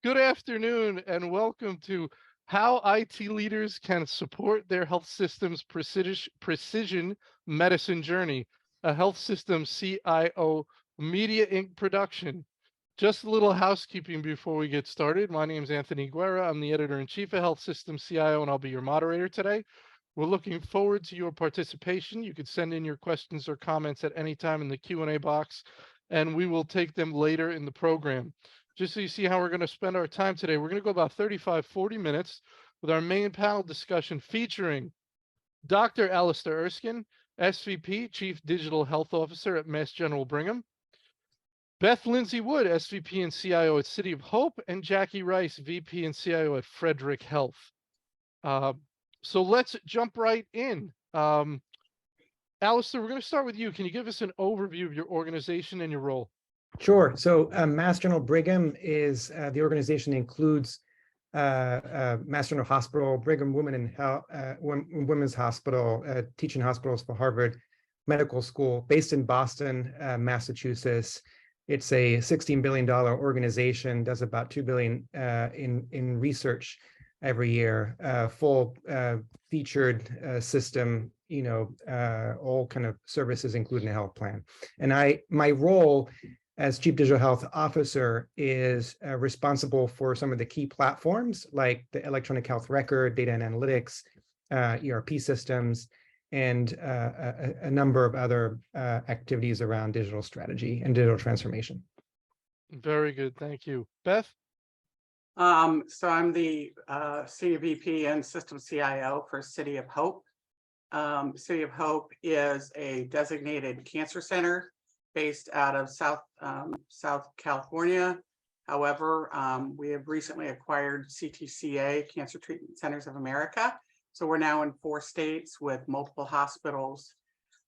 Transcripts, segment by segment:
Good afternoon and welcome to How IT Leaders Can Support Their Health System's Precision Medicine Journey, a Health System CIO Media Inc. production. Just a little housekeeping before we get started. My name is Anthony Guerra. I'm the Editor-in-Chief of Health System CIO, and I'll be your moderator today. We're looking forward to your participation. You could send in your questions or comments at any time in the Q&A box, and we will take them later in the program. Just so you see how we're going to spend our time today, we're going to go about 35-40 minutes with our main panel discussion featuring Dr. Alistair Erskine, SVP, Chief Digital Health Officer at Mass General Brigham, Beth Lindsay-Wood, SVP and CIO at City of Hope, and Jackie Rice, VP and CIO at Frederick Health. So let's jump right in. Alistair, we're going to start with you. Can you give us an overview of your organization and your role? Sure. So Mass General Brigham is the organization includes Mass General Hospital, Brigham Women's Hospital, teaching hospitals for Harvard Medical School, based in Boston, Massachusetts. It's a $16 billion organization, does about $2 billion in research every year, full featured system, all kind of services, including a health plan. And my role as Chief Digital Health Officer is responsible for some of the key platforms like the electronic health record, data and analytics, ERP systems, and a number of other activities around digital strategy and digital transformation. Very good. Thank you. Beth? So I'm the Senior VP and System CIO for City of Hope. City of Hope is a designated cancer center based out of South California. However, we have recently acquired CTCA, Cancer Treatment Centers of America. So we're now in 4 states with multiple hospitals.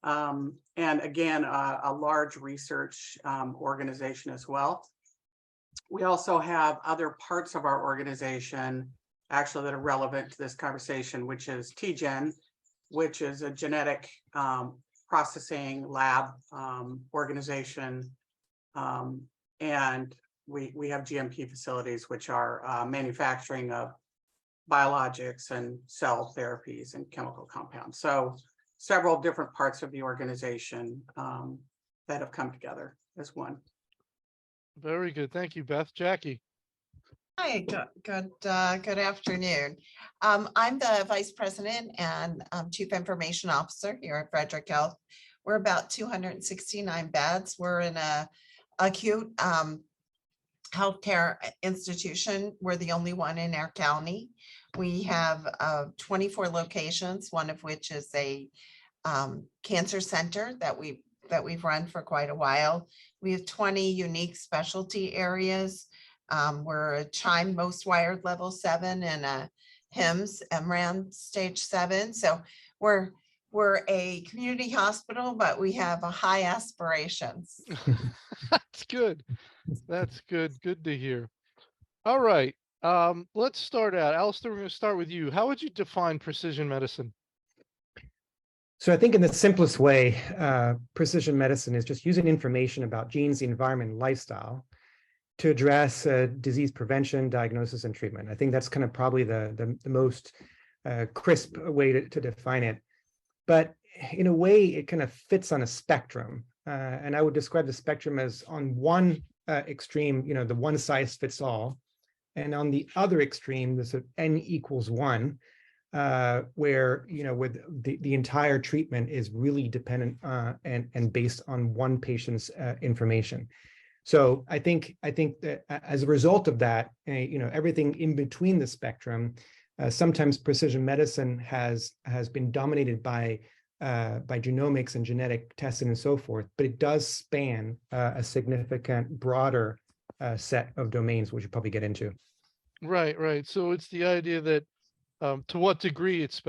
And again, a large research organization as well. We also have other parts of our organization actually that are relevant to this conversation, which is TGen, which is a genetic processing lab organization. And we have GMP facilities, which are manufacturing of biologics and cell therapies and chemical compounds. So several different parts of the organization that have come together as one. Very good. Thank you, Beth. Jackie? Hi, good afternoon. I'm the Vice President and Chief Information Officer here at Frederick Health. We're about 269 beds. We're in a acute healthcare institution. We're the only one in our county. We have 24 locations, one of which is a cancer center that we've run for quite a while. We have 20 unique specialty areas. We're a Chime Most Wired Level 7 and a HIMSS MRAM Stage 7. So we're a community hospital, but we have a high aspirations. That's good. That's good. Good to hear. All right. Let's start out. Alistair, we're going to start with you. How would you define precision medicine? So I think in the simplest way, precision medicine is just using information about genes, the environment, and lifestyle to address disease prevention, diagnosis, and treatment. I think that's kind of probably the most crisp way to define it. But in a way, it kind of fits on a spectrum. And I would describe the spectrum as on one extreme, the one size fits all. And on the other extreme, the sort of N=1, where with the entire treatment is really dependent and based on one patient's information. So I think that as a result of that, everything in between the spectrum, sometimes precision medicine has been dominated by genomics and genetic testing and so forth, but it does span a significant broader set of domains, which we'll probably get into. Right. So it's the idea that to what degree it's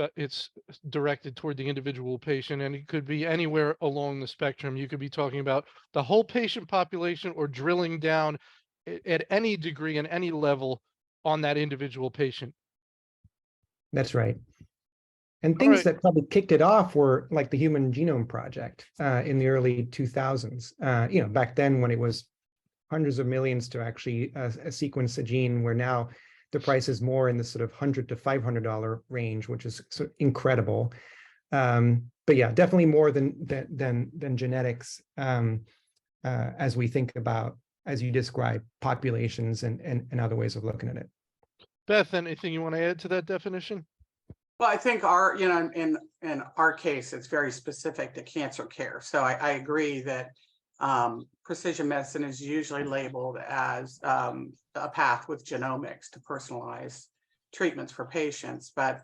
directed toward the individual patient, and it could be anywhere along the spectrum. You could be talking about the whole patient population or drilling down at any degree and any level on that individual patient. That's right. And things that probably kicked it off were like the Human Genome Project in the early 2000s. Back then when it was hundreds of millions to actually sequence a gene, where now the price is more in the sort of $100 to $500 range, which is sort of incredible. But yeah, definitely more than genetics, as we think about, as you describe, populations and other ways of looking at it. Beth, anything you want to add to that definition? Well, I think our, in our case, it's very specific to cancer care. So I agree that precision medicine is usually labeled as a path with genomics to personalize treatments for patients, but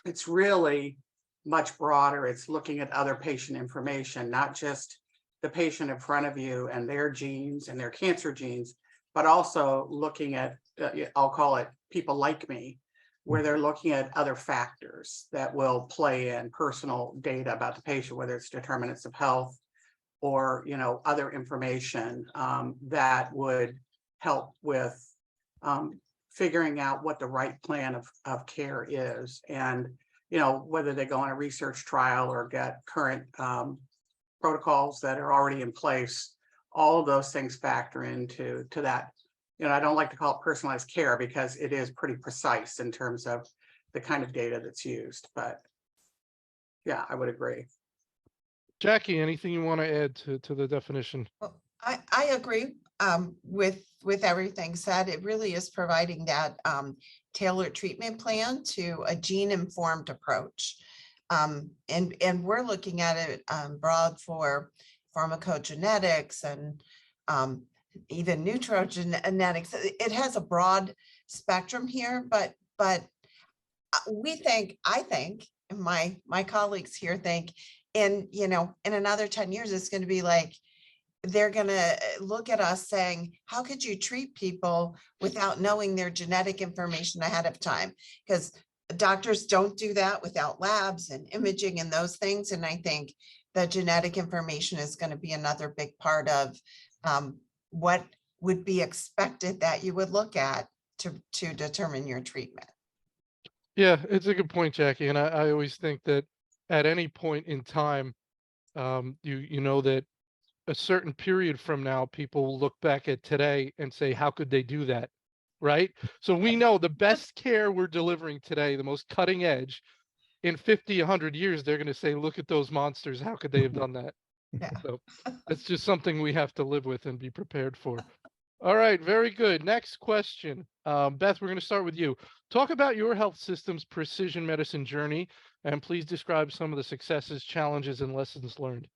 it's really much broader. It's looking at other patient information, not just the patient in front of you and their genes and their cancer genes, but also looking at, I'll call it people like me, where they're looking at other factors that will play in personal data about the patient, whether it's determinants of health or, other information that would help with figuring out what the right plan of care is. And, whether they go on a research trial or get current protocols that are already in place, all of those things factor into that. I don't like to call it personalized care because it is pretty precise in terms of the kind of data that's used. But yeah, I would agree. Jackie, anything you want to add to the definition? Well, I agree with everything said. It really is providing that tailored treatment plan to a gene-informed approach. And we're looking at it broad for pharmacogenetics and even nutrigenetics. It has a broad spectrum here, but we think, I think, and my colleagues here think, in another 10 years, it's going to be like, they're going to look at us saying, how could you treat people without knowing their genetic information ahead of time? Because doctors don't do that without labs and imaging and those things. And I think the genetic information is going to be another big part of what would be expected that you would look at to determine your treatment. Yeah, it's a good point, Jackie. And I always think that at any point in time, you know that a certain period from now, people will look back at today and say, how could they do that? Right? So we know the best care we're delivering today, the most cutting edge, in 50, 100 years, they're going to say, look at those monsters. How could they have done that? Yeah. So it's just something we have to live with and be prepared for. All right, very good. Next question. Beth, we're going to start with you. Talk about your health system's precision medicine journey, and please describe some of the successes, challenges, and lessons learned.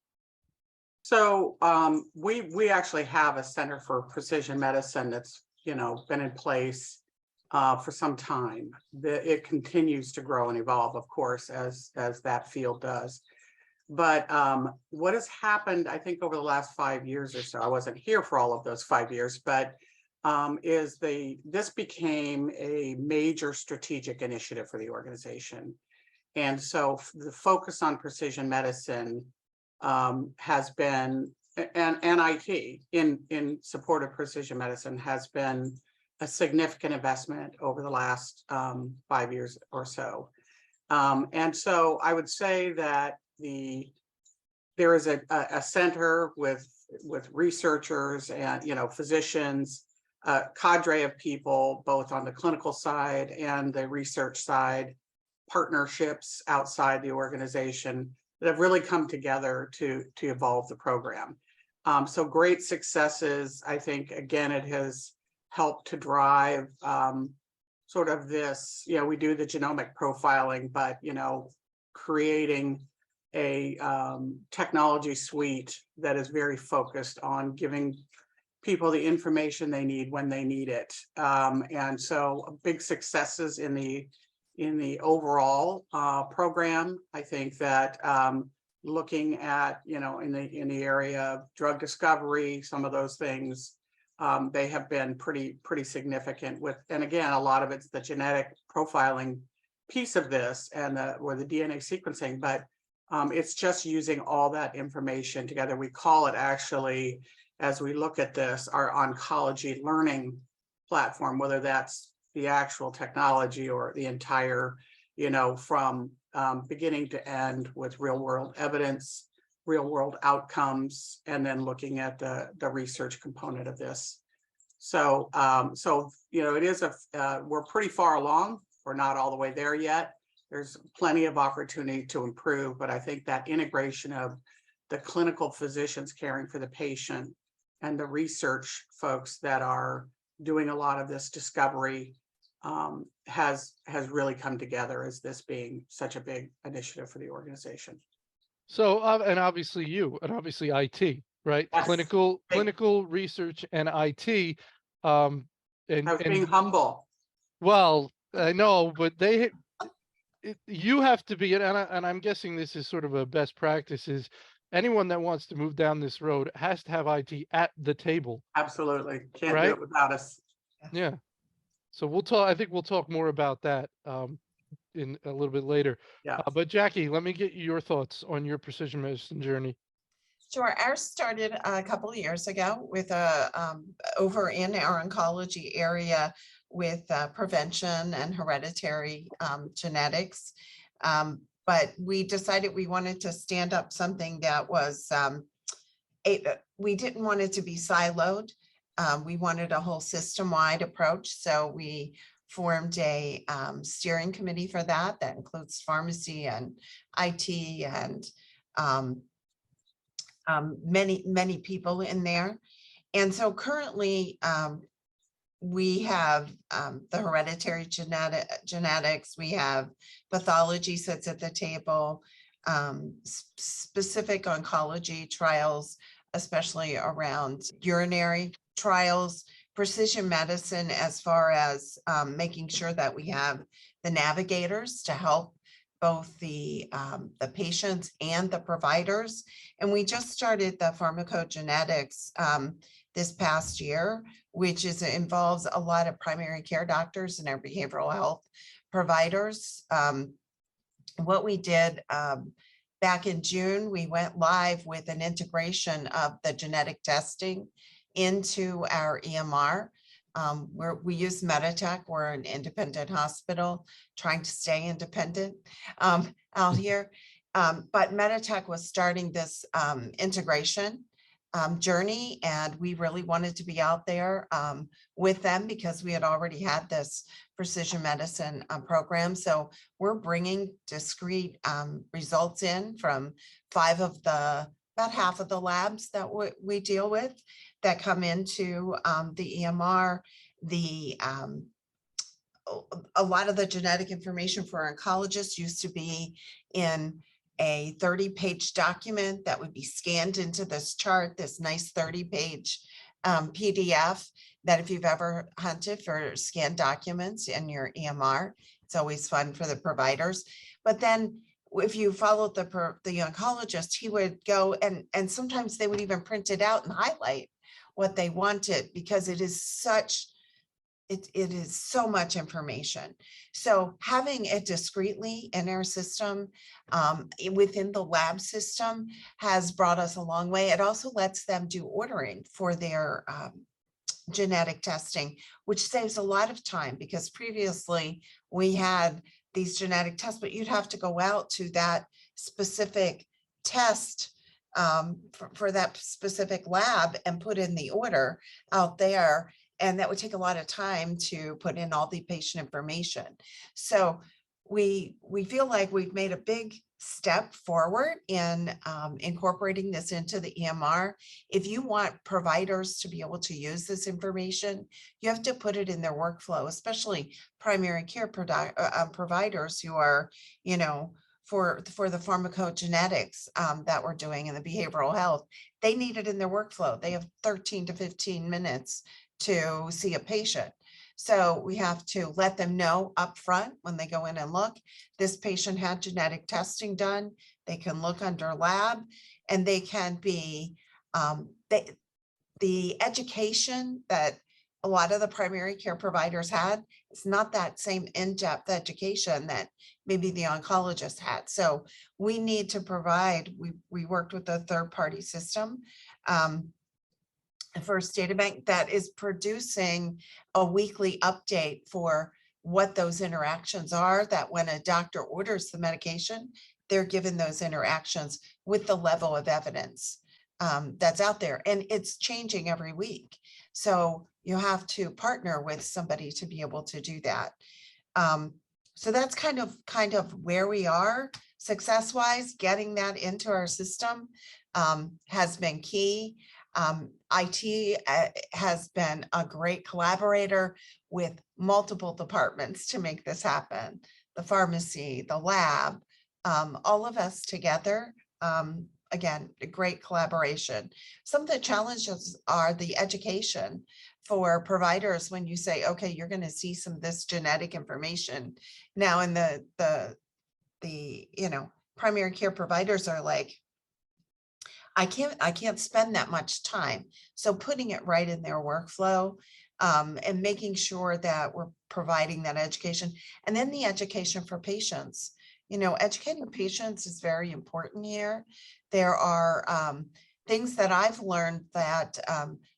So we actually have a Center for Precision Medicine that's been in place for some time. It continues to grow and evolve, of course, as that field does. But what has happened, I think, over the last 5 years or so, I wasn't here for all of those 5 years, but this became a major strategic initiative for the organization. And so the focus on precision medicine has been, and IT in support of precision medicine has been a significant investment over the last 5 years or so. And so I would say that there is a center with researchers and physicians, a cadre of people both on the clinical side and the research side, partnerships outside the organization that have really come together to evolve the program. So great successes. I think, again, it has helped to drive sort of this, we do the genomic profiling, but, creating a technology suite that is very focused on giving people the information they need when they need it. And so big successes in the overall program. I think that looking at, in the area of drug discovery, some of those things, they have been pretty significant and again, a lot of it's the genetic profiling piece of this and or the DNA sequencing, but it's just using all that information together. We call it, actually, as we look at this, our oncology learning platform, whether that's the actual technology or the entire, from beginning to end with real world evidence, real world outcomes, and then looking at the research component of this. So, it is we're pretty far along. We're not all the way there yet. There's plenty of opportunity to improve, but I think that integration of the clinical physicians caring for the patient and the research folks that are doing a lot of this discovery has really come together as this being such a big initiative for the organization. So, and obviously IT, right? Yes. Clinical research and IT. And I was being humble. Well, I know, but you have to be, and I'm guessing this is sort of a best practice, is anyone that wants to move down this road has to have IT at the table. Absolutely. Can't do Right? it without us. Yeah. So I think we'll talk more about that in a little bit later. Yeah. But Jackie, let me get your thoughts on your precision medicine journey. Sure. Ours started a couple of years ago with over in our oncology area with prevention and hereditary genetics. But we decided we wanted to stand up something that was, we didn't want it to be siloed. We wanted a whole system-wide approach. So we formed a steering committee for that includes pharmacy and IT and many people in there. And so currently we have the hereditary genetics, we have pathology sits at the table, specific oncology trials, especially around urinary trials, precision medicine as far as making sure that we have the navigators to help both the patients and the providers. And we just started the pharmacogenetics this past year, which involves a lot of primary care doctors and our behavioral health providers. What we did back in June, we went live with an integration of the genetic testing into our EMR. We use Meditech. We're an independent hospital trying to stay independent out here. But Meditech was starting this integration journey, and we really wanted to be out there with them because we had already had this precision medicine program. So we're bringing discrete results in from about half of the labs that we deal with that come into the EMR. A lot of the genetic information for oncologists used to be in a 30-page document that would be scanned into this chart, this nice 30-page PDF that if you've ever hunted for scanned documents in your EMR, it's always fun for the providers. But then if you followed the oncologist, he would go and sometimes they would even print it out and highlight what they wanted because it is so much information. So having it discreetly in our system, within the lab system, has brought us a long way. It also lets them do ordering for their genetic testing, which saves a lot of time because previously we had these genetic tests, but you'd have to go out to that specific test for that specific lab and put in the order out there. And that would take a lot of time to put in all the patient information. So we feel like we've made a big step forward in incorporating this into the EMR. If you want providers to be able to use this information, you have to put it in their workflow, especially primary care providers who are, for the pharmacogenetics that we're doing in the behavioral health. They need it in their workflow. They have 13 to 15 minutes to see a patient. So we have to let them know upfront when they go in and look, this patient had genetic testing done. They can look under lab and they can be, the education that a lot of the primary care providers had, it's not that same in-depth education that maybe the oncologist had. So we need to provide, we worked with a third-party system, First Data Bank, that is producing a weekly update for what those interactions are, that when a doctor orders the medication, they're given those interactions with the level of evidence that's out there, and it's changing every week. So you have to partner with somebody to be able to do that. So that's kind of where we are success-wise. Getting that into our system has been key. IT has been a great collaborator with multiple departments to make this happen. The pharmacy, the lab, all of us together. Again, a great collaboration. Some of the challenges are the education for providers when you say, okay, you're going to see some of this genetic information. Now, in the primary care providers are like, I can't spend that much time. So putting it right in their workflow and making sure that we're providing that education, and then the education for patients. Educating patients is very important here. There are things that I've learned that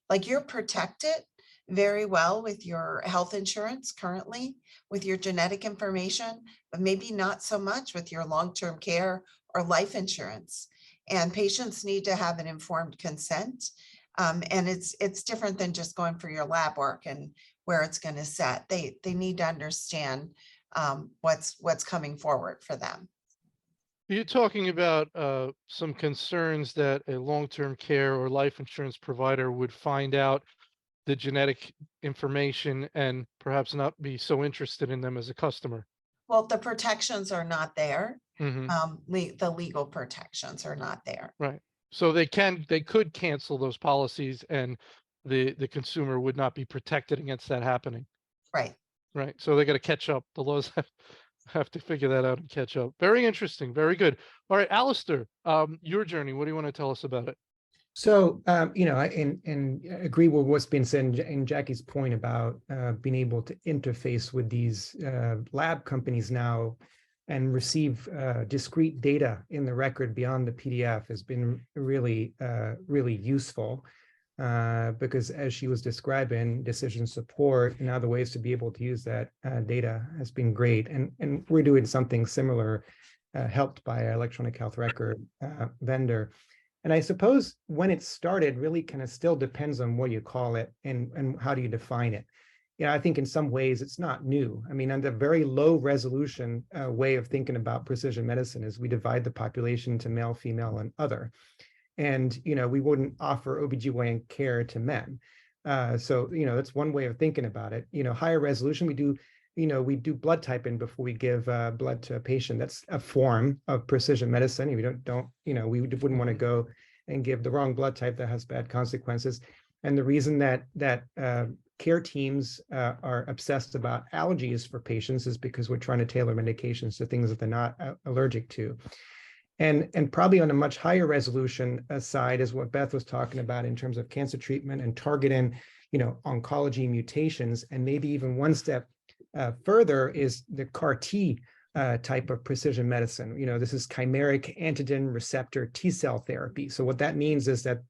like you're protected very well with your health insurance currently, with your genetic information, but maybe not so much with your long-term care or life insurance. And patients need to have an informed consent. And it's different than just going for your lab work and where it's going to set. They need to understand what's coming forward for them. You're talking about some concerns that a long-term care or life insurance provider would find out the genetic information and perhaps not be so interested in them as a customer. Well, the protections are not there. Mhm. The legal protections are not there. Right. So they could cancel those policies and the consumer would not be protected against that happening. Right. Right. So they got to catch up. The laws have to figure that out and catch up. Very interesting. Very good. All right, Alistair, your journey. What do you want to tell us about it? So, and agree with what's been said and Jackie's point about being able to interface with these lab companies now and receive discrete data in the record beyond the PDF has been really, really useful because as she was describing, decision support and other ways to be able to use that data has been great. And we're doing something similar, helped by an electronic health record vendor. And I suppose when it started really kind of still depends on what you call it and how do you define it. I think in some ways it's not new. I mean, on the very low resolution way of thinking about precision medicine is we divide the population into male, female, and other. And, we wouldn't offer OBGYN care to men. So, that's one way of thinking about it. Higher resolution, we do blood typing before we give blood to a patient. That's a form of precision medicine. We we wouldn't want to go and give the wrong blood type that has bad consequences. And the reason that care teams are obsessed about allergies for patients is because we're trying to tailor medications to things that they're not allergic to. And probably on a much higher resolution side is what Beth was talking about in terms of cancer treatment and targeting, oncology mutations, and maybe even one step further is the CAR T type of precision medicine. This is chimeric antigen receptor T cell therapy. So what that means is that,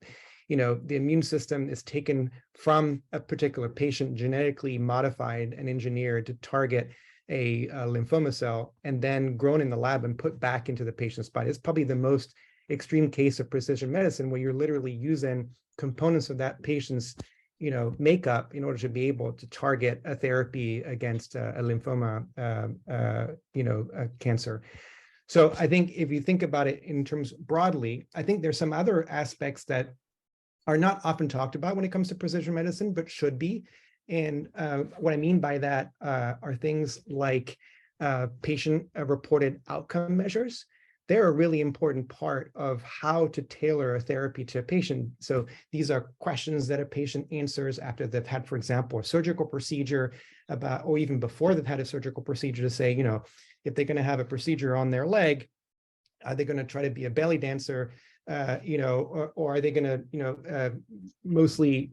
the immune system is taken from a particular patient, genetically modified and engineered to target a lymphoma cell, and then grown in the lab and put back into the patient's body. It's probably the most extreme case of precision medicine where you're literally using components of that patient's makeup in order to be able to target a therapy against a lymphoma, cancer. So I think if you think about it in terms broadly, I think there's some other aspects that are not often talked about when it comes to precision medicine, but should be. And what I mean by that are things like patient-reported outcome measures. They're a really important part of how to tailor a therapy to a patient. So these are questions that a patient answers after they've had, for example, a surgical procedure or even before they've had a surgical procedure to say, if they're going to have a procedure on their leg, are they going to try to be a belly dancer, or are they going to, mostly,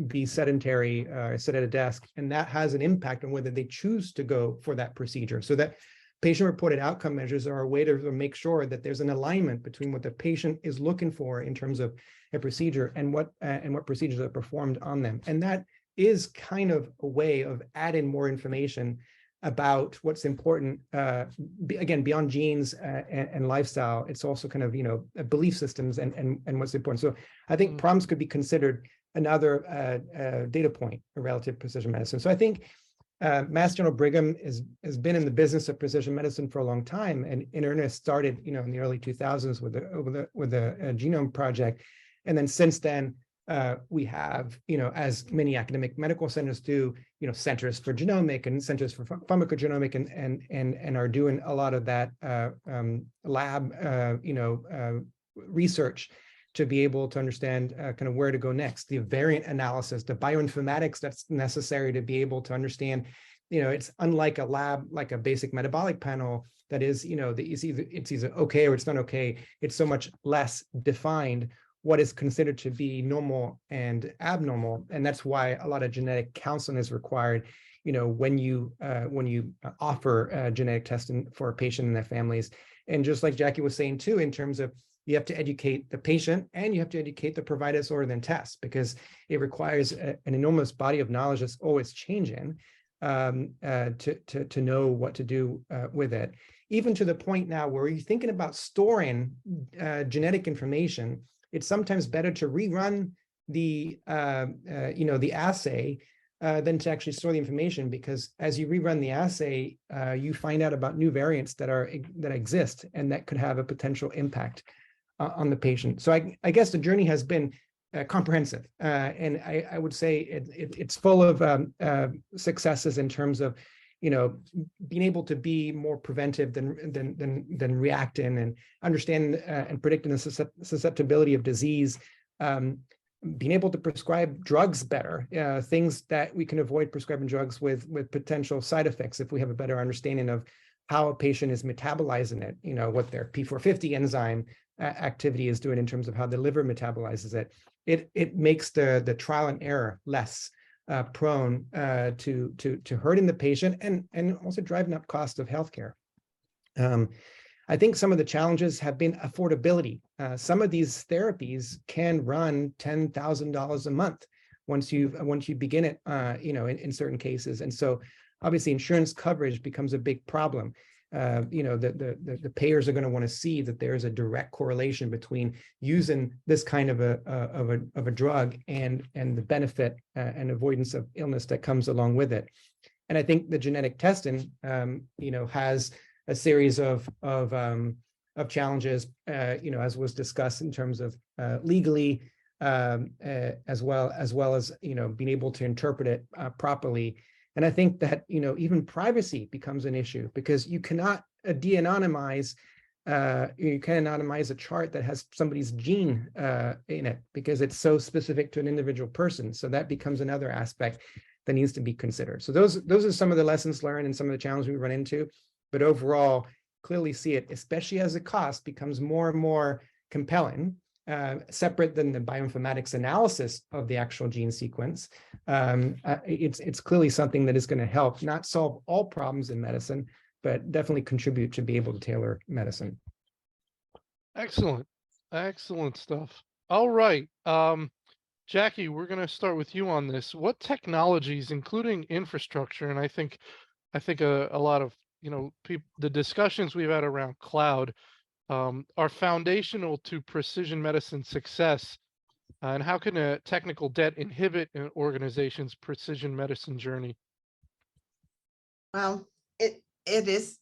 be sedentary, sit at a desk? And that has an impact on whether they choose to go for that procedure. So that patient-reported outcome measures are a way to make sure that there's an alignment between what the patient is looking for in terms of a procedure and what procedures are performed on them. And that is kind of a way of adding more information about what's important, again, beyond genes and lifestyle. It's also kind of, belief systems and what's important. So I think PROMs could be considered another data point in relative precision medicine. So I think Mass General Brigham has been in the business of precision medicine for a long time, and in earnest started, in the early 2000s with the Genome Project, and then since then we have, as many academic medical centers do, centers for genomic and centers for pharmacogenomic, and are doing a lot of that lab, research to be able to understand kind of where to go next, the variant analysis, the bioinformatics that's necessary to be able to understand, it's unlike a lab, like a basic metabolic panel that is, it's either okay or it's not okay. It's so much less defined what is considered to be normal and abnormal. And that's why a lot of genetic counseling is required, when you offer genetic testing for a patient and their families. And just like Jackie was saying too, in terms of, you have to educate the patient and you have to educate the providers or then test, because it requires an enormous body of knowledge that's always changing to know what to do with it. Even to the point now where you're thinking about storing genetic information, it's sometimes better to rerun the the assay than to actually store the information, because as you rerun the assay, you find out about new variants that exist and that could have a potential impact on the patient. So I guess the journey has been comprehensive, and I would say it's full of successes in terms of being able to be more preventive than reacting, and understand and predicting the susceptibility of disease, being able to prescribe drugs better, things that we can avoid prescribing drugs with potential side effects if we have a better understanding of how a patient is metabolizing it, what their P450 enzyme activity is doing in terms of how the liver metabolizes it. It makes the trial and error less prone to hurting the patient and also driving up cost of healthcare. I think some of the challenges have been affordability. Some of these therapies can run $10,000 a month once you begin it, in certain cases, and so obviously insurance coverage becomes a big problem. The payers are going to want to see that there's a direct correlation between using this kind of a drug and the benefit and avoidance of illness that comes along with it. And I think the genetic testing, has a series of challenges, as was discussed in terms of legally, as well as being able to interpret it properly. And I think that, even privacy becomes an issue, because you cannot de-anonymize, you can anonymize a chart that has somebody's gene in it, because it's so specific to an individual person. So that becomes another aspect that needs to be considered. So those are some of the lessons learned and some of the challenges we run into. But overall, clearly see it, especially as the cost becomes more and more compelling, separate than the bioinformatics analysis of the actual gene sequence. It's clearly something that is going to help not solve all problems in medicine, but definitely contribute to be able to tailor medicine. Excellent stuff. All right, Jackie, we're going to start with you on this. What technologies, including infrastructure, and I think a lot of the discussions we've had around cloud are foundational to precision medicine success, and how can a technical debt inhibit an organization's precision medicine journey? Well, it is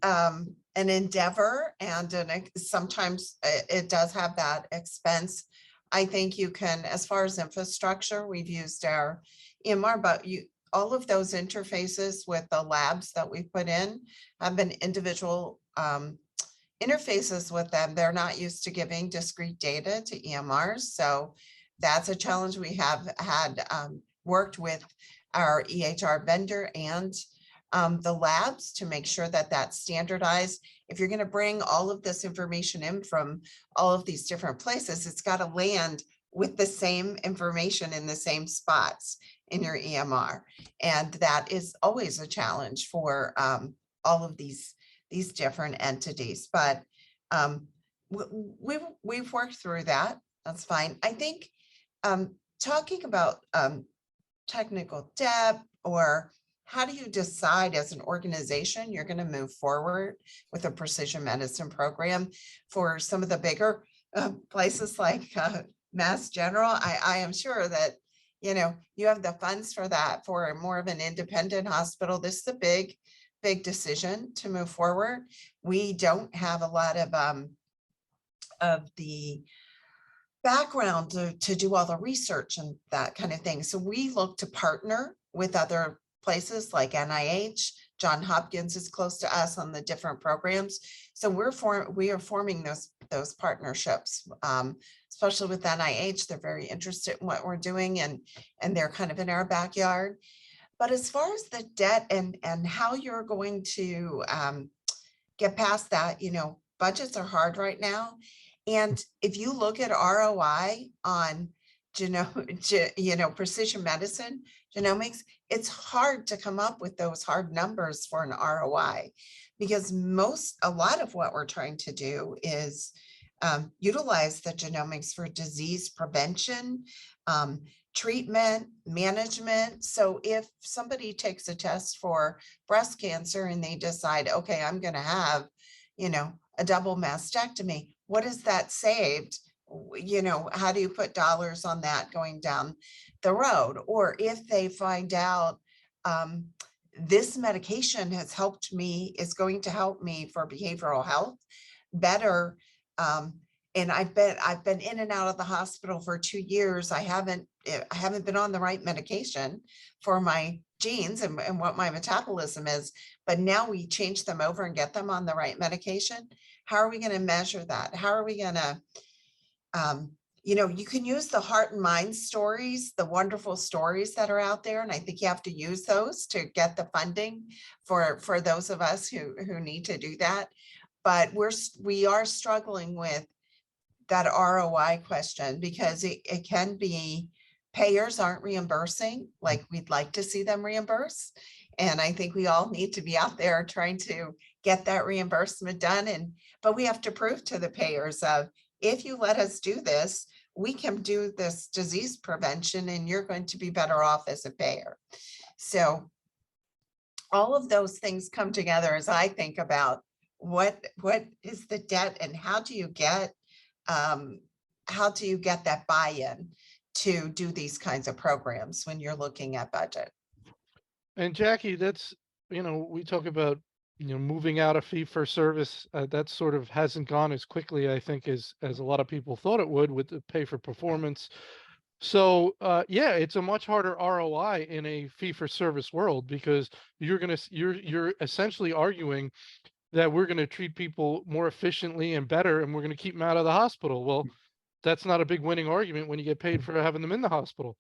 an endeavor, and sometimes it does have that expense. I think you can, as far as infrastructure, we've used our EMR, but all of those interfaces with the labs that we put in have been individual interfaces with them. They're not used to giving discrete data to EMRs. So that's a challenge. We have had worked with our EHR vendor and the labs to make sure that that's standardized. If you're going to bring all of this information in from all of these different places, it's got to land with the same information in the same spots in your EMR. And that is always a challenge for all of these different entities, but we've worked through that. That's fine. I think talking about technical debt or how do you decide as an organization you're going to move forward with a precision medicine program for some of the bigger places like Mass General? I am sure that, you know, you have the funds for that. For more of an independent hospital, this is a big decision to move forward. We don't have a lot of the background to do all the research and that kind of thing. So we look to partner with other places like NIH. John Hopkins is close to us on the different programs. So we are forming those partnerships, especially with NIH. They're very interested in what we're doing, and they're kind of in our backyard. But as far as the debt and how you're going to get past that, you know, budgets are hard right now. And if you look at ROI on precision medicine, genomics, it's hard to come up with those hard numbers for an ROI, because a lot of what we're trying to do is utilize the genomics for disease prevention, treatment, management. So if somebody takes a test for breast cancer and they decide, okay, I'm going to have, you know, a double mastectomy, what is that saved? You know, how do you put dollars on that going down the road? Or if they find out this medication has helped me, is going to help me for behavioral health better. And I've been in and out of the hospital for 2 years. I haven't been on the right medication for my genes and what my metabolism is, but now we change them over and get them on the right medication. How are we going to measure that? How are we going to, you know, you can use the heart and mind stories, the wonderful stories that are out there. And I think you have to use those to get the funding for those of us who need to do that. But we are struggling with that ROI question, because it can be payers aren't reimbursing like we'd like to see them reimburse. And I think we all need to be out there trying to get that reimbursement done. But we have to prove to the payers of, if you let us do this, we can do this disease prevention and you're going to be better off as a payer. So all of those things come together as I think about what is the debt and how do you get that buy-in to do these kinds of programs when you're looking at budget. And Jackie, that's, you know, we talk about, you know, moving out of fee for service. That sort of hasn't gone as quickly, I think, as a lot of people thought it would with the pay for performance. So yeah, it's a much harder ROI in a fee for service world, because you're essentially arguing that we're going to treat people more efficiently and better, and we're going to keep them out of the hospital. Well, that's not a big winning argument when you get paid for having them in the hospital.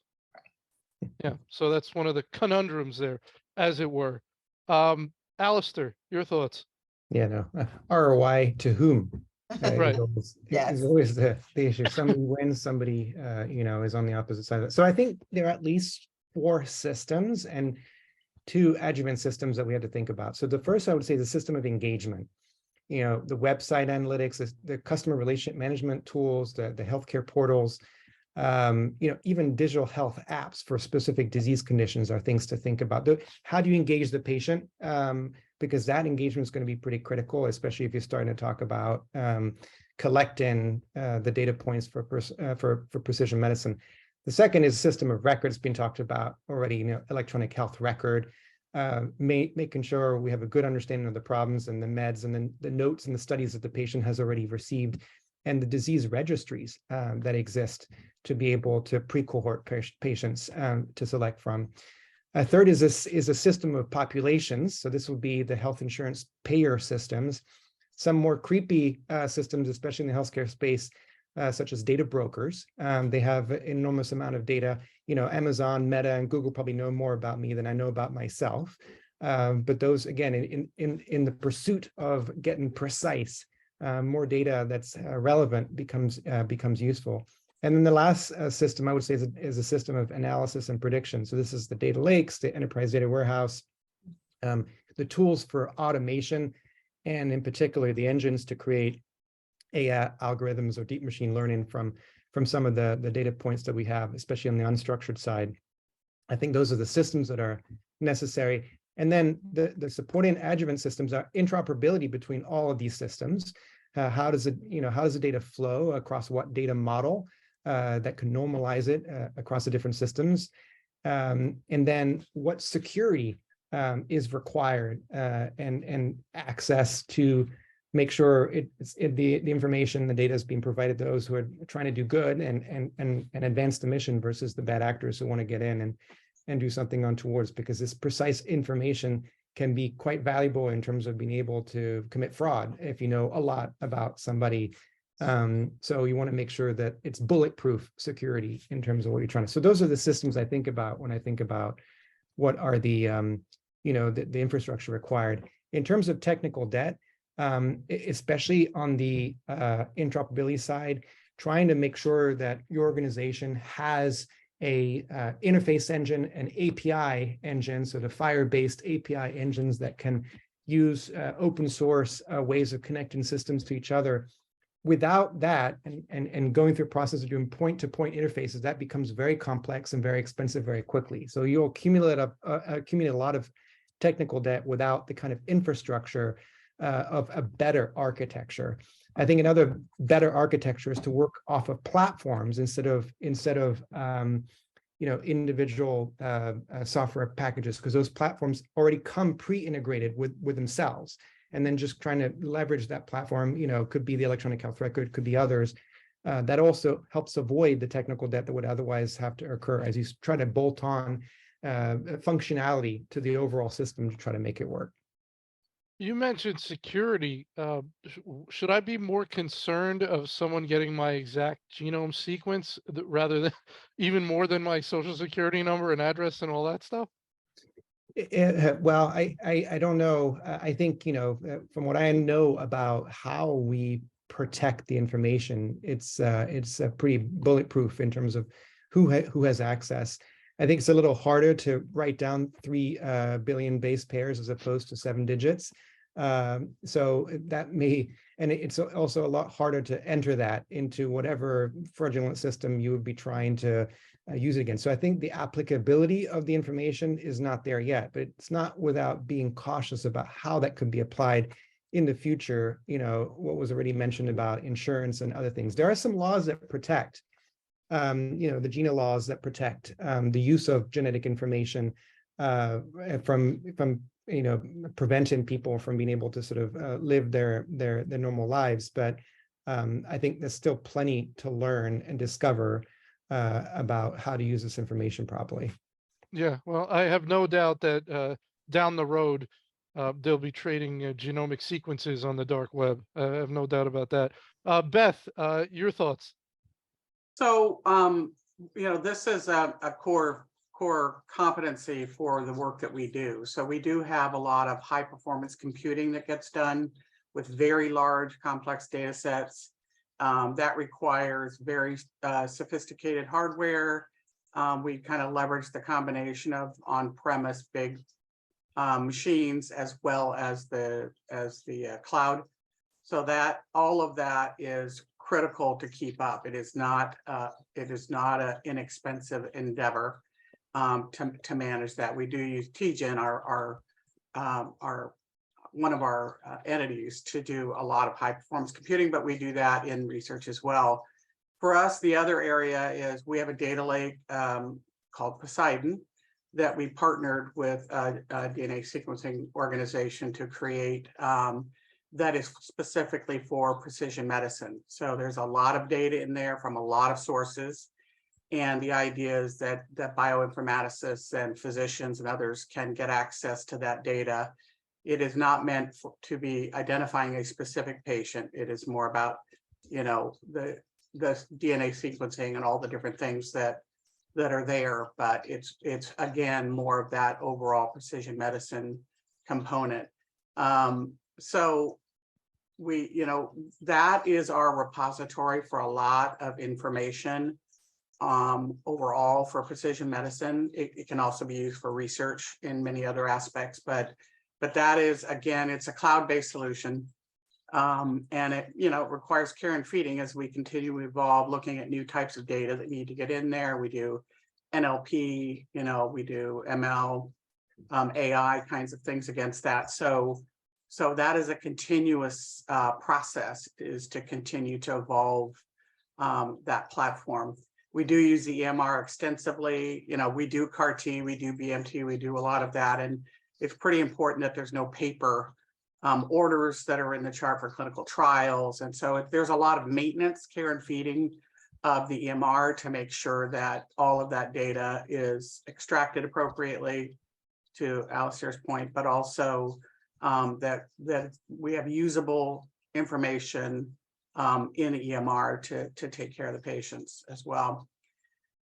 Yeah, so that's one of the conundrums there, as it were. Alistair, your thoughts? Yeah, no, ROI to whom? Right. Is always the issue. Somebody wins, somebody you know, is on the opposite side of it. So I think there are at least 4 systems and 2 adjuvant systems that we have to think about. So the first, I would say, the system of engagement. You know, the website analytics, the customer relationship management tools, the healthcare portals, you know, even digital health apps for specific disease conditions are things to think about. How do you engage the patient? Because that engagement is going to be pretty critical, especially if you're starting to talk about collecting the data points for precision medicine. The second is a system of records being talked about already, you know, electronic health record, making sure we have a good understanding of the problems and the meds and then the notes and the studies that the patient has already received, and the disease registries that exist to be able to pre-cohort patients to select from. A third is a system of populations. So this would be the health insurance payer systems. Some more creepy systems, especially in the healthcare space, such as data brokers. They have an enormous amount of data. You know, Amazon, Meta, and Google probably know more about me than I know about myself. But those, again, in the pursuit of getting precise, more data that's relevant becomes useful. And then the last system, I would say, is a system of analysis and prediction. So this is the data lakes, the enterprise data warehouse, the tools for automation, and in particular, the engines to create AI algorithms or deep machine learning from some of the data points that we have, especially on the unstructured side. I think those are the systems that are necessary. And then the supporting adjuvant systems are interoperability between all of these systems. How does the data flow across what data model that can normalize it across the different systems? And then what security is required and access to make sure the information, the data is being provided to those who are trying to do good and advance the mission versus the bad actors who want to get in and do something untowards, because this precise information can be quite valuable in terms of being able to commit fraud if you know a lot about somebody. So you want to make sure that it's bulletproof security in terms of what you're trying to. So those are the systems I think about when I think about what are the the infrastructure required. In terms of technical debt, especially on the interoperability side, trying to make sure that your organization has a interface engine, an API engine, so the Fire-based API engines that can use open source ways of connecting systems to each other. Without that, and going through a process of doing point-to-point interfaces, that becomes very complex and very expensive very quickly. So you'll accumulate a lot of technical debt without the kind of infrastructure of a better architecture. I think another better architecture is to work off of platforms instead of individual software packages, because those platforms already come pre-integrated with themselves. And then just trying to leverage that platform, could be the electronic health record, could be others. That also helps avoid the technical debt that would otherwise have to occur as you try to bolt on functionality to the overall system to try to make it work. You mentioned security. Should I be more concerned of someone getting my exact genome sequence rather than even more than my social security number and address and all that stuff? Well, I don't know. I think, from what I know about how we protect the information, it's pretty bulletproof in terms of who has access. I think it's a little harder to write down 3 billion base pairs as opposed to 7 digits. So that may, and it's also a lot harder to enter that into whatever fraudulent system you would be trying to use it again. So I think the applicability of the information is not there yet, but it's not without being cautious about how that could be applied in the future. What was already mentioned about insurance and other things. There are some laws that protect, the GINA laws that protect the use of genetic information from preventing people from being able to sort of live their normal lives. But I think there's still plenty to learn and discover about how to use this information properly. Yeah, well, I have no doubt that down the road, they'll be trading genomic sequences on the dark web. I have no doubt about that. Beth, your thoughts? So, this is a core competency for the work that we do. So we do have a lot of high performance computing that gets done with very large complex data sets. That requires very sophisticated hardware. We kind of leverage the combination of on-premise big machines as well as the cloud. So that all of that is critical to keep up. It is not an inexpensive endeavor to manage that. We do use TGen, our one of our entities, to do a lot of high performance computing, but we do that in research as well. For us, the other area is we have a data lake called Poseidon that we partnered with a DNA sequencing organization to create that is specifically for precision medicine. So there's a lot of data in there from a lot of sources. And the idea is that bioinformaticists and physicians and others can get access to that data. It is not meant to be identifying a specific patient. It is more about, the DNA sequencing and all the different things that are there. But it's again more of that overall precision medicine component. So we, that is our repository for a lot of information. Overall for precision medicine. It can also be used for research in many other aspects, but that is, again, it's a cloud-based solution. And it, requires care and feeding as we continue to evolve, looking at new types of data that need to get in there. We do NLP, we do ML, AI kinds of things against that. So that is a continuous process, is to continue to evolve that platform. We do use the EMR extensively. You know, we do CAR-T, we do BMT, we do a lot of that. And it's pretty important that there's no paper orders that are in the chart for clinical trials. And so there's a lot of maintenance, care and feeding of the EMR to make sure that all of that data is extracted appropriately, to Alistair's point, but also that we have usable information in EMR to take care of the patients as well.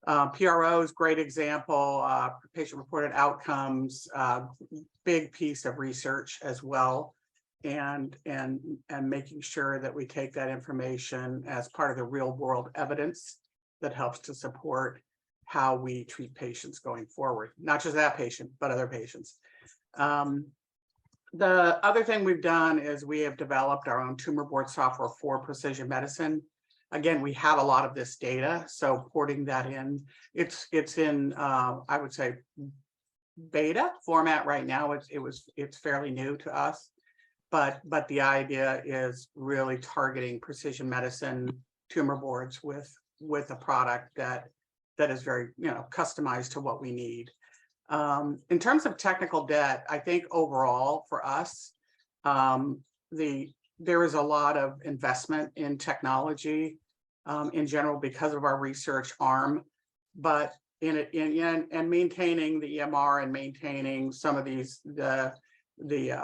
PROs, great example, patient-reported outcomes, big piece of research as well, and making sure that we take that information as part of the real-world evidence that helps to support how we treat patients going forward, not just that patient, but other patients. The other thing we've done is we have developed our own tumor board software for precision medicine. Again, we have a lot of this data, so porting that in, it's in I would say beta format right now. It's fairly new to us, but the idea is really targeting precision medicine tumor boards with a product that is very, you know, customized to what we need. In terms of technical debt, I think overall for us, there is a lot of investment in technology in general because of our research arm, but in maintaining the EMR and maintaining some of these, the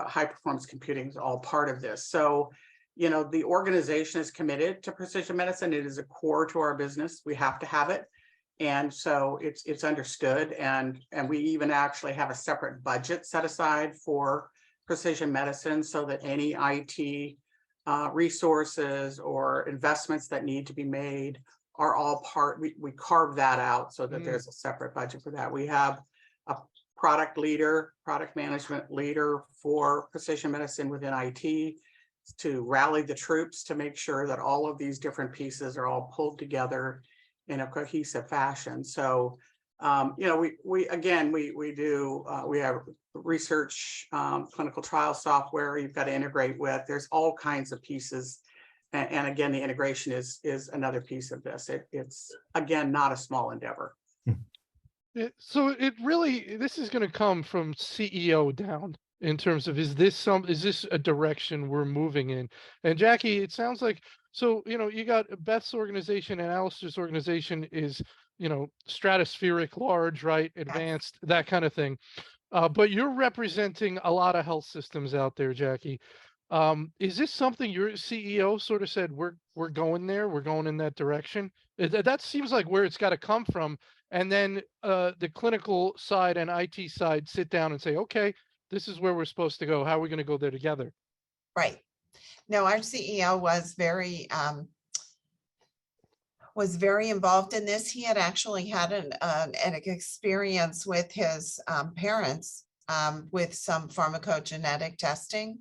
high performance computing is all part of this. So, you know, the organization is committed to precision medicine. It is a core to our business. We have to have it. And so it's understood, and we even actually have a separate budget set aside for precision medicine so that any IT resources or investments that need to be made are all part, we carve that out so that there's a separate budget for that. We have a product management leader for precision medicine within IT to rally the troops to make sure that all of these different pieces are all pulled together in a cohesive fashion. So, you know, we have research, clinical trial software you've got to integrate with. There's all kinds of pieces. And again, the integration is another piece of this. It's, again, not a small endeavor. So this is going to come from CEO down in terms of, is this a direction we're moving in? And Jackie, it sounds like, so, you know, you got Beth's organization and Alistair's organization is, you know, stratospheric, large, right, advanced, that kind of thing. But you're representing a lot of health systems out there, Jackie. Is this something your CEO sort of said, we're going there, we're going in that direction? That seems like where it's got to come from. And then the clinical side and IT side sit down and say, okay, this is where we're supposed to go. How are we going to go there together? Right. No, our CEO was very involved in this. He had actually had an experience with his parents with some pharmacogenetic testing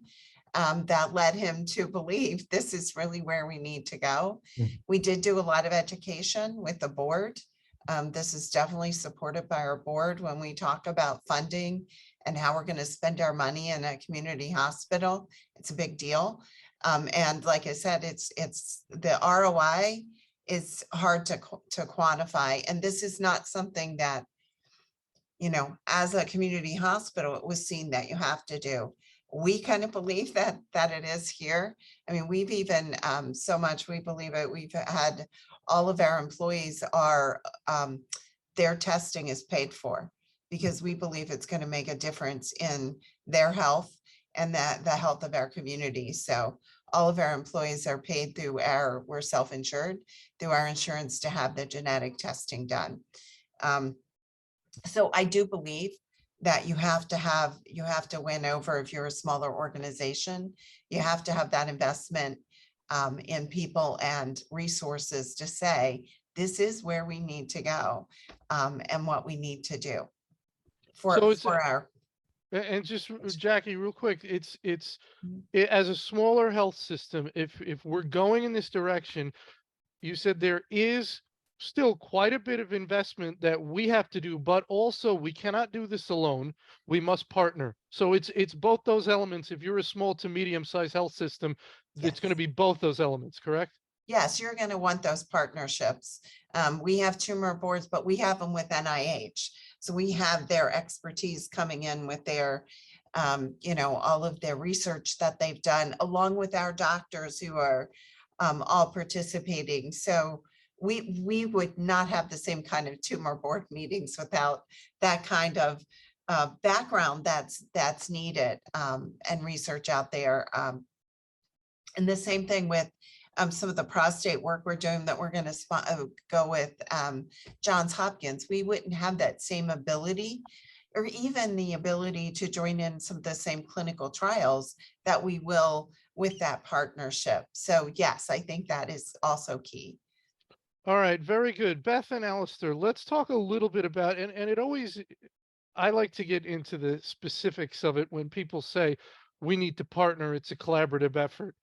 that led him to believe this is really where we need to go. We did do a lot of education with the board. This is definitely supported by our board when we talk about funding and how we're going to spend our money in a community hospital. It's a big deal. And like I said, it's the ROI is hard to quantify. And this is not something that, you know, as a community hospital, it was seen that you have to do. We kind of believe that it is here. I mean, we've even so much, we believe it. We've had all of our employees their testing is paid for because we believe it's going to make a difference in their health and the health of our community. So all of our employees are paid through we're self-insured through our insurance to have the genetic testing done. So I do believe that you have to win over, if you're a smaller organization, you have to have that investment in people and resources to say, this is where we need to go and what we need to do And just Jackie, real quick, as a smaller health system, if we're going in this direction, you said there is still quite a bit of investment that we have to do, but also we cannot do this alone. We must partner. So it's both those elements. If you're a small to medium-sized health system, it's going to Yes. be both those elements, correct? Yes, you're going to want those partnerships. We have tumor boards, but we have them with NIH. So we have their expertise coming in with their, all of their research that they've done, along with our doctors who are all participating. So we would not have the same kind of tumor board meetings without that kind of background that's needed and research out there. And the same thing with some of the prostate work we're doing that we're going to go with Johns Hopkins. We wouldn't have that same ability or even the ability to join in some of the same clinical trials that we will with that partnership. So yes, I think that is also key. All right, very good. Beth and Alistair, let's talk a little bit about, and it always, I like to get into the specifics of it when people say we need to partner, it's a collaborative effort.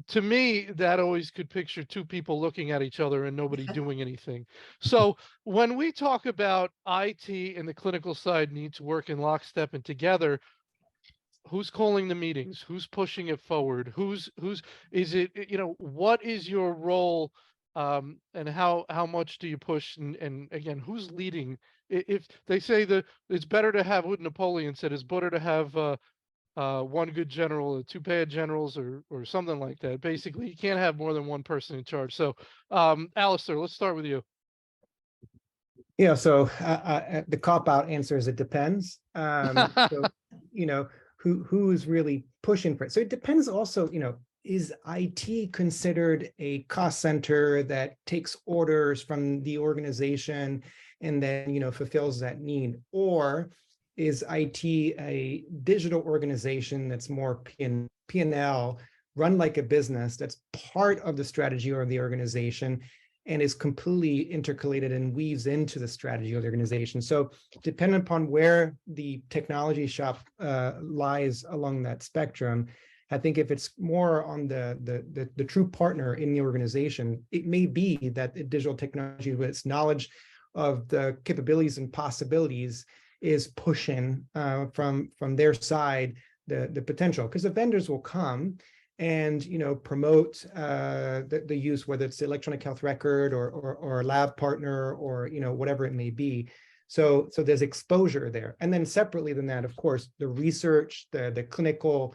To me, that always could picture two people looking at each other and nobody doing anything. So when we talk about IT and the clinical side need to work in lockstep and together, who's calling the meetings? Who's pushing it forward? Who's is it, what is your role? And how much do you push? And again, who's leading? If they say that it's better to have what Napoleon said, it's better to have one good general, two bad generals, or something like that. Basically, you can't have more than one person in charge. So, Alistair, let's start with you. Yeah, so the cop-out answer is it depends. So, who is really pushing for it? So it depends also, is IT considered a cost center that takes orders from the organization and then, fulfills that need? Or is IT a digital organization that's more P&L, run like a business, that's part of the strategy of the organization and is completely intercalated and weaves into the strategy of the organization? So depending upon where the technology shop lies along that spectrum, I think if it's more on the true partner in the organization, it may be that the digital technology with its knowledge of the capabilities and possibilities is pushing from their side the potential, because the vendors will come and promote the use, whether it's the electronic health record or a lab partner or whatever it may be. So there's exposure there, and then separately than that, of course, the research, the clinical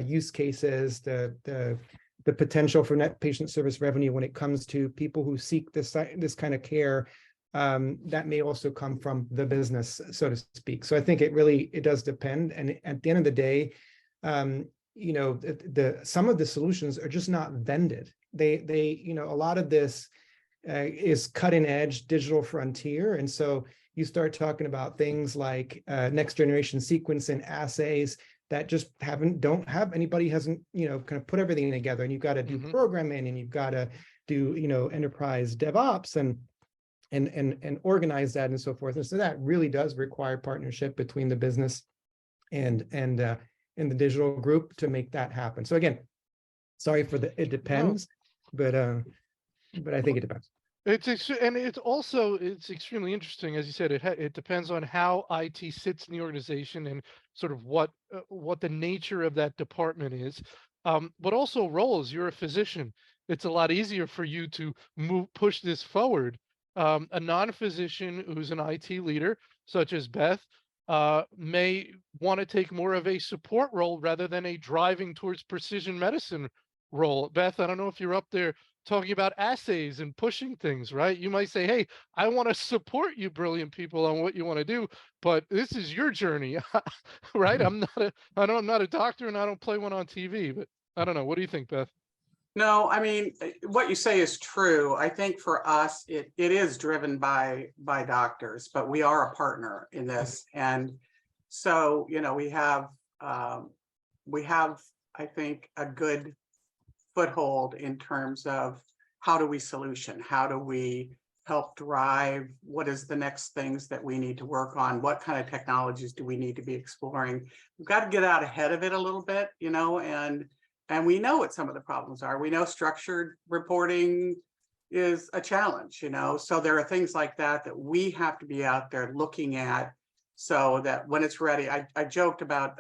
use cases, the potential for net patient service revenue when it comes to people who seek this kind of care. That may also come from the business, so to speak. So I think it does depend. And at the end of the day, some of the solutions are just not vended. They a lot of this is cutting edge digital frontier. And so you start talking about things like next generation sequencing assays that just anybody hasn't, kind of put everything together, and you've got to do programming, and you've got to do, enterprise DevOps and organize that and so forth. And so that really does require partnership between the business and the digital group to make that happen. So again, sorry for it depends, but I think it depends. It's extremely interesting, as you said. It depends on how IT sits in the organization and sort of what the nature of that department is, but also roles. You're a physician. It's a lot easier for you to push this forward. A non-physician who's an IT leader, such as Beth, may want to take more of a support role rather than a driving towards precision medicine role. Beth, I don't know if you're up there talking about assays and pushing things, right? You might say, hey, I want to support you brilliant people on what you want to do, but this is your journey, right? I'm not a doctor and I don't play one on TV, but I don't know. What do you think, Beth? No, I mean, what you say is true. I think for us, it is driven by doctors, but we are a partner in this. And so, we have, I think, a good foothold in terms of how do we solution? How do we help drive? What is the next things that we need to work on? What kind of technologies do we need to be exploring? We've got to get out ahead of it a little bit, and we know what some of the problems are. We know structured reporting is a challenge, you know, so there are things like that that we have to be out there looking at, so that when it's ready, I joked about,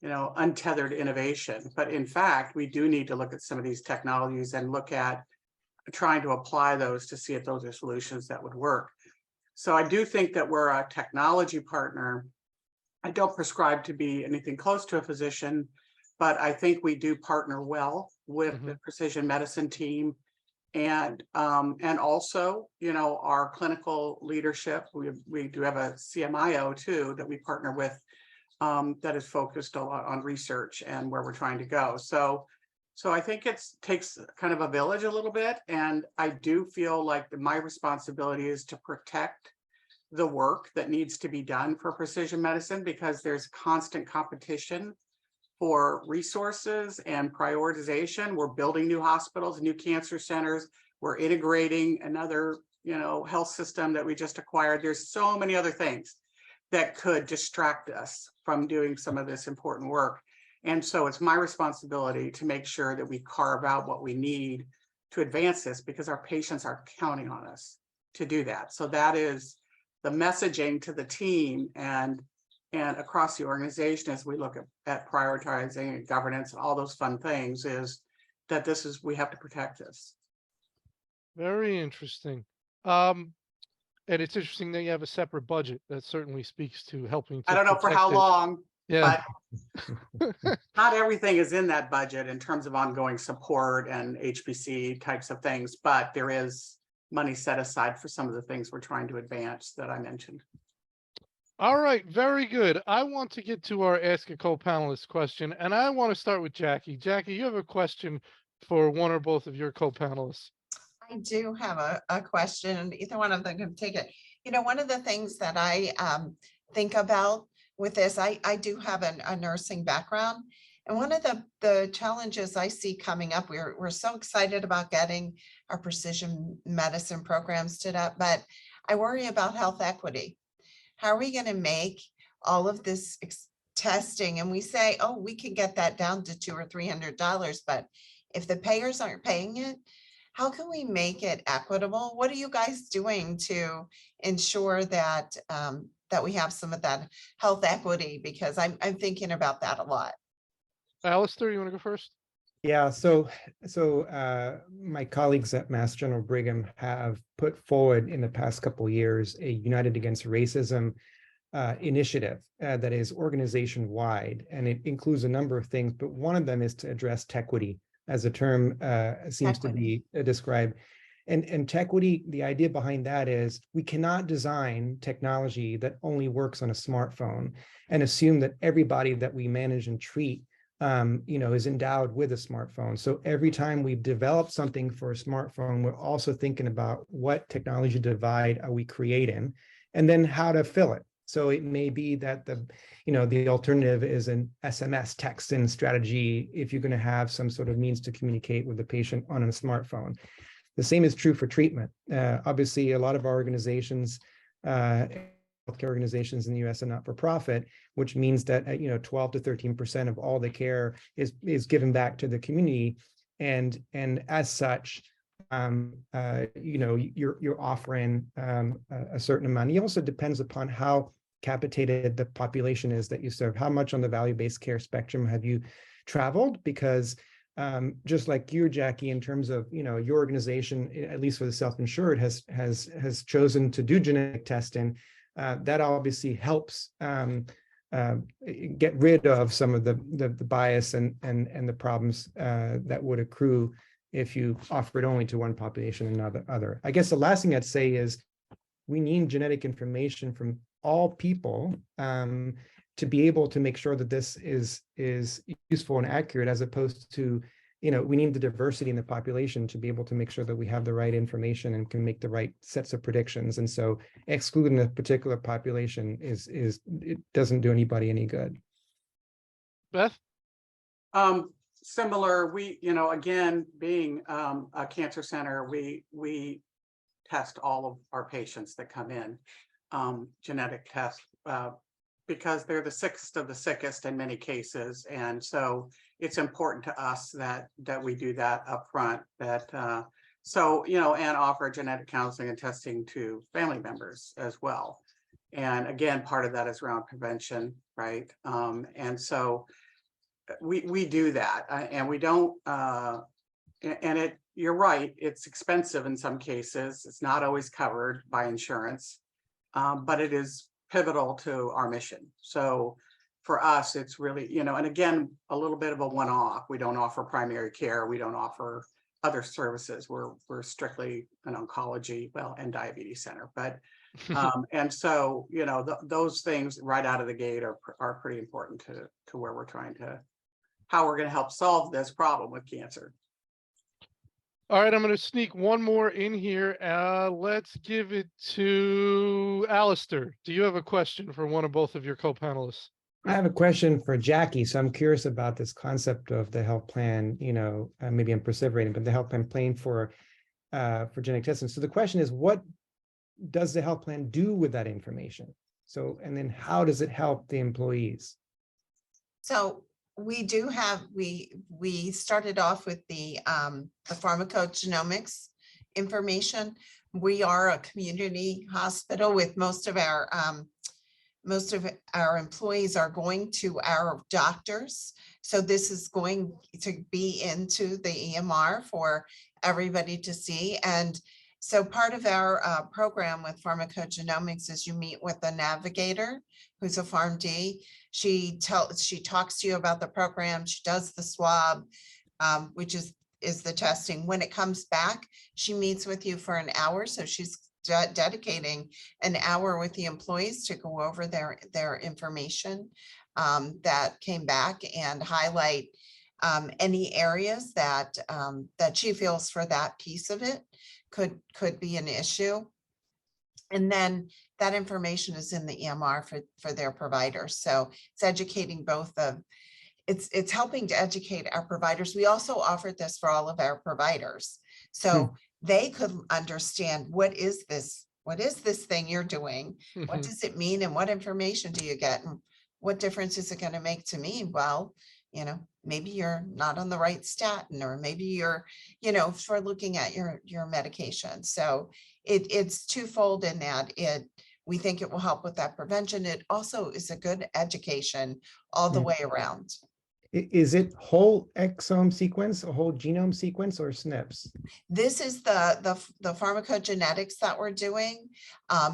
you know, untethered innovation, but in fact, we do need to look at some of these technologies and look at trying to apply those to see if those are solutions that would work. So I do think that we're a technology partner. I don't prescribe to be anything close to a physician, but I think we do partner well with the precision medicine team. And also, you know, our clinical leadership, we do have a CMIO too that we partner with, that is focused a lot on research and where we're trying to go. So I think it takes kind of a village a little bit, and I do feel like my responsibility is to protect the work that needs to be done for precision medicine, because there's constant competition for resources and prioritization. We're building new hospitals, new cancer centers. We're integrating another, you know, health system that we just acquired. There's so many other things that could distract us from doing some of this important work. And so it's my responsibility to make sure that we carve out what we need to advance this, because our patients are counting on us to do that. So that is the messaging to the team and across the organization as we look at prioritizing and governance and all those fun things, is that we have to protect this. Very interesting. And it's interesting that you have a separate budget. That certainly speaks to helping. I don't know for how long, Yeah. but not everything is in that budget in terms of ongoing support and HPC types of things, but there is money set aside for some of the things we're trying to advance that I mentioned. All right, very good. I want to get to our Ask a Co-Panelist question, and I want to start with Jackie. Jackie, you have a question for one or both of your co-panelists. I do have a question, and either one of them can take it. You know, one of the things that I think about with this, I do have a nursing background, and one of the challenges I see coming up, we're so excited about getting our precision medicine program stood up, but I worry about health equity. How are we going to make all of this testing? And we say, oh, we can get that down to $200 or $300, but if the payers aren't paying it, how can we make it equitable? What are you guys doing to ensure that that we have some of that health equity? Because I'm thinking about that a lot. Alistair, you want to go first? Yeah, so my colleagues at Mass General Brigham have put forward in the past couple of years a United Against Racism initiative that is organization-wide, and it includes a number of things, but one of them is to address tequity, as the term seems to be described. And tequity, the idea behind that is we cannot design technology that only works on a smartphone and assume that everybody that we manage and treat is endowed with a smartphone. So every time we've developed something for a smartphone, we're also thinking about what technology divide are we creating, and then how to fill it. So it may be that the alternative is an SMS texting strategy if you're going to have some sort of means to communicate with the patient on a smartphone. The same is true for treatment. Obviously, a lot of our organizations, healthcare organizations in the U.S. are not for profit, which means that 12 to 13% of all the care is given back to the community, and as such, you're offering a certain amount. It also depends upon how capitated the population is that you serve. How much on the value-based care spectrum have you traveled? Because just like you, Jackie, in terms of your organization, at least for the self-insured, has chosen to do genetic testing. That obviously helps get rid of some of the bias and the problems that would accrue if you offer it only to one population and not the other. I guess the last thing I'd say is we need genetic information from all people to be able to make sure that this is useful and accurate, as opposed to, we need the diversity in the population to be able to make sure that we have the right information and can make the right sets of predictions. And so excluding a particular population it doesn't do anybody any good. Beth? Similar, we, again, being a cancer center, we test all of our patients that come in, genetic tests, because they're the sickest of the sickest in many cases. And so it's important to us that we do that up front, that So, you know, and offer genetic counseling and testing to family members as well. And again, part of that is around prevention, right? And so we do that, and we don't, and you're right, it's expensive in some cases. It's not always covered by insurance, but it is pivotal to our mission. So for us, it's really, you know, and again, a little bit of a one-off. We don't offer primary care. We don't offer other services. We're strictly an oncology, well, and diabetes center. But and so, you know, those things right out of the gate are pretty important to where we're trying to, how we're going to help solve this problem with cancer. All right, I'm going to sneak one more in here. Let's give it to Alistair. Do you have a question for one or both of your co-panelists? I have a question for Jackie. So I'm curious about this concept of the health plan, you know, maybe I'm perseverating, but the health plan playing for genetic testing. So the question is, what does the health plan do with that information? So, and then how does it help the employees? So we do have, we started off with the pharmacogenomics information. We are a community hospital with most of our employees are going to our doctors. So this is going to be into the EMR for everybody to see. And so part of our program with pharmacogenomics is you meet with a navigator who's a PharmD. She talks to you about the program. She does the swab, which is the testing. When it comes back, she meets with you for an hour. So she's dedicating an hour with the employees to go over their information that came back and highlight any areas that she feels for that piece of it could be an issue. And then that information is in the EMR for their providers. So it's educating both of, it's helping to educate our providers. We also offered this for all of our providers. So they could understand, what is this thing you're doing? What does it mean? And what information do you get? And what difference is it going to make to me? Well, you know, maybe you're not on the right statin, or maybe you're, you know, for looking at your medication. So it's twofold in that we think it will help with that prevention. It also is a good education all the way around. Is it whole exome sequence, a whole genome sequence, or SNPs? This is the pharmacogenetics that we're doing,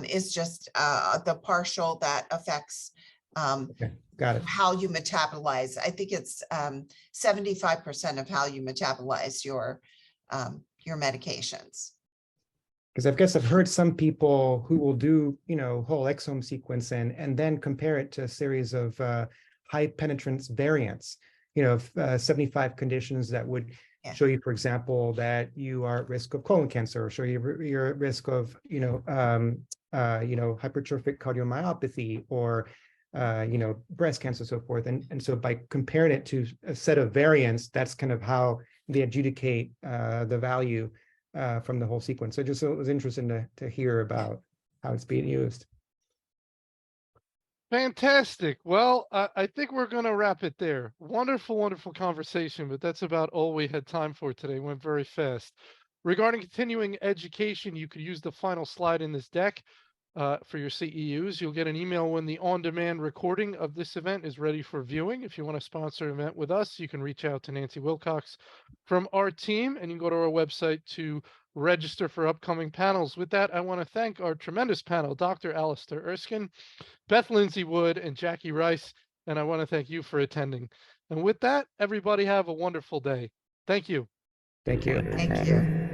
is just the partial that affects Okay, got it. how you metabolize. I think it's 75% of how you metabolize your medications. Because I guess I've heard some people who will do, you know, whole exome sequence and then compare it to a series of high penetrance variants, you know, 75 conditions that would show you, for example, that you are at risk of colon cancer, or show you you're at risk of, hypertrophic cardiomyopathy, or breast cancer, so forth. And so by comparing it to a set of variants, that's kind of how they adjudicate the value from the whole sequence. So it was interesting to hear about how it's being used. Fantastic. Well, I think we're going to wrap it there. Wonderful, wonderful conversation, but that's about all we had time for today. Went very fast. Regarding continuing education, you could use the final slide in this deck for your CEUs. You'll get an email when the on-demand recording of this event is ready for viewing. If you want to sponsor an event with us, you can reach out to Nancy Wilcox from our team, and you can go to our website to register for upcoming panels. With that, I want to thank our tremendous panel, Dr. Alistair Erskine, Beth Lindsay-Wood, and Jackie Rice, and I want to thank you for attending. And with that, everybody have a wonderful day. Thank you. Thank you. Thank you.